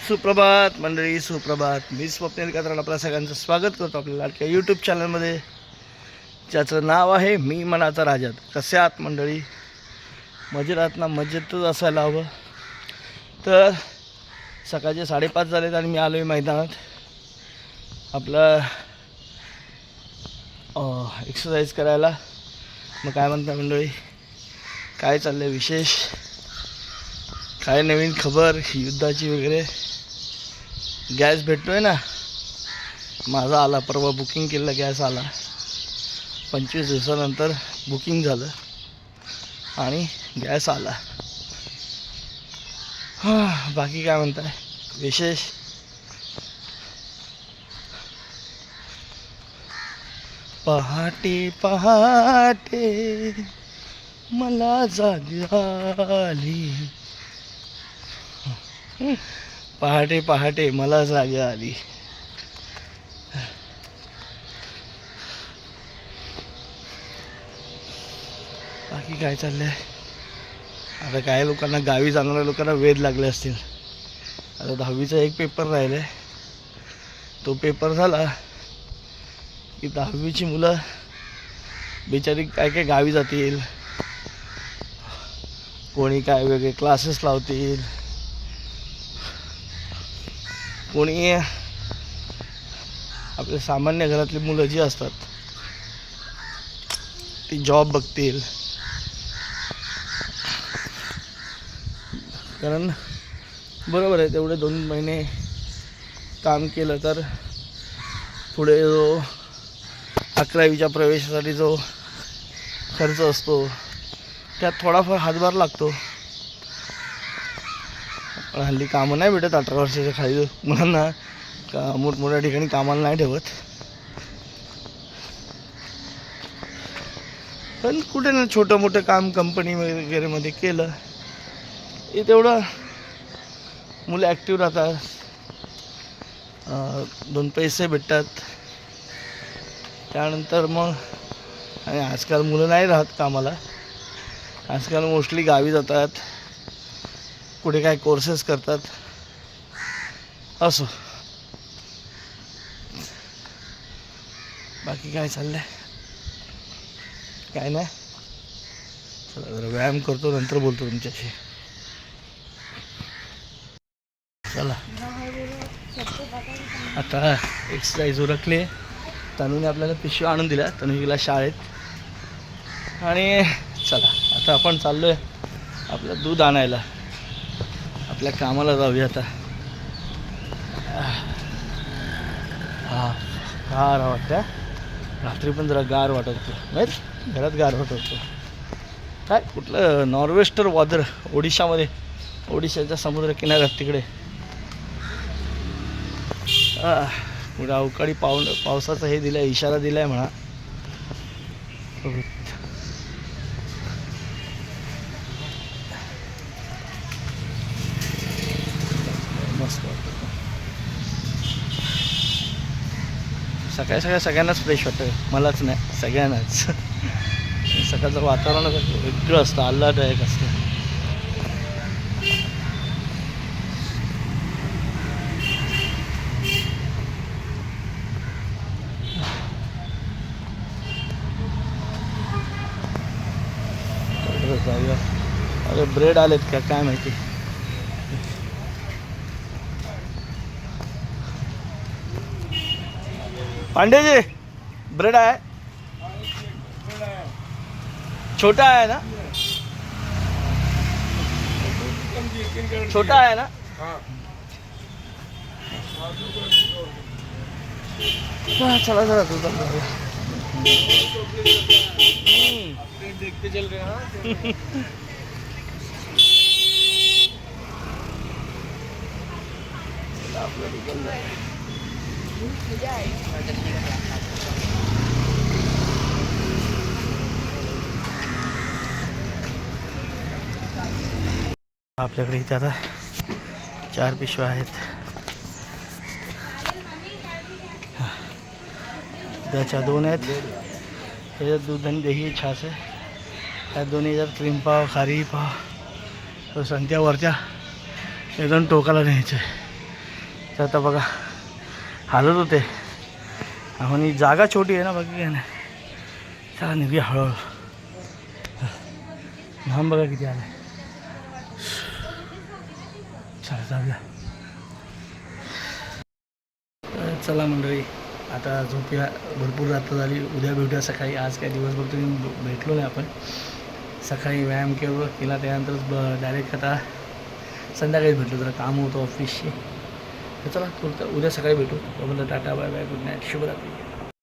सुप्रभात मंडळी, सुप्रभात. मी स्वप्नील कात्रड आपल्या सगळ्यांचं स्वागत करतो आपल्या लाडक्या यूट्यूब चॅनलमध्ये, ज्याचं नाव आहे मी मनाचा राजा. कसे आहात मंडळी? मजेत आहात ना? मजेतच असायला हवं. तर सकाळचे 5:30 झालेत आणि मी आलो आहे मैदानात आपलं एक्सरसाइज करायला. मग काय म्हणता मंडळी, काय चाललं आहे विशेष? काय नवीन खबर युद्धाची वगैरे? गॅस भेटतोय ना? माझा आला, परवा बुकिंग केलेला गॅस आला. 25 दिवसानंतर बुकिंग झालं आणि गॅस आला. बाकी काय म्हणताय विशेष? पहाटे पहाटे मला जाग आली, पहाटे पहाटे मला जाग आली. बाकी काय चाललंय? आता काय लोकांना, गावी जाणाऱ्या लोकांना वेध लागले असतील. आता 10वीचा एक पेपर राहिला आहे, तो पेपर झाला की 10वीची मुलं बिचारी काय काय गावी जातील, कोणी काय वेगळे क्लासेस लावतील, कोणी आपले सामान्य घरातली मुलं जी असतात ती जॉब बघतील. कारण बरोबर आहे, तेवढे 2 महिने काम केलं तर पुढे जो 11वीच्या प्रवेशासाठी जो खर्च असतो त्यात थोडाफार हातभार लागतो. पण हल्ली कामं नाही भेटत 18 वर्षाच्या खाली मुलांना, का मोठमोठ्या ठिकाणी कामाला नाही ठेवत. पण कुठे ना छोटं मोठं काम कंपनी वगैरेमध्ये केलं हे तेवढं मुलं ॲक्टिव्ह राहतात, 2 पैसे भेटतात. त्यानंतर मग, आणि आजकाल मुलं नाही राहत कामाला, आजकाल मोस्टली गावी जातात, कुठे काय कोर्सेस करतात. असो, बाकी काय चाललंय? काय नाही, चला जरा व्यायाम करतो, नंतर बोलतो तुमच्याशी. चला आता एक्सरसाइज उरकली. तनुने आपल्याला पिशवी आणून दिल्या, तनु गेला शाळेत. आणि चला आता आपण चाललो आहे आपलं दूध आणायला, आपल्या कामाला जाऊया आता. गार वाटतं, रात्री पण जरा गार वाटत होतं, माहीत घरात गार वाटत होतं. काय कुठलं नॉर्वेस्टर वादळ ओडिशामध्ये, ओडिशाच्या समुद्र किनाऱ्यात तिकडे पुढे अवकाळी पावसाचा हे दिलं आहे, इशारा दिला आहे म्हणा. मस्त वाटतं, सगळ्यांनाच फ्रेश वाटतं, मलाच नाही सगळ्यांनाच. सकाळचं वातावरण वेगळं असतं, आल्हाददायक असतं. जाऊया. अरे ब्रेड आलेत का काय माहिती. पांडेजी ब्रेड आहे, छोटा आहे ना? छोटा आहे ना? चला चला तू देखते चल रहे हैं. आपल्याकडे इथे आता 4 पिशव्या आहेत. त्याच्या 2 आहेत, त्याच्यात दूध आणि दही छास आहे. त्या दोन्ही जर क्रीम पाव, खारी पाव, तो संत्या वरच्या एकदम टोकाला न्यायचं आहे. तर आता बघा हालत होते. आणि जागा छोटी आहे ना, बाकी काय नाही. चला निघूया हळूहळू. घाम बघा किती आला. चला जाऊया. चला मंडळी, आता झोपूया. भरपूर रात्र झाली. उद्या भेटूया सकाळी. आज काय दिवसभर तुम्ही भेटलो नाही आपण. सकाळी व्यायाम केला त्यानंतर डायरेक्ट आता संध्याकाळी भेटलो. जरा काम होतं ऑफिसशी. तर चला उद्या सकाळी भेटू. तोपर्यंत टाटा बाय बाय, गुड नाईट, शुभरात्री.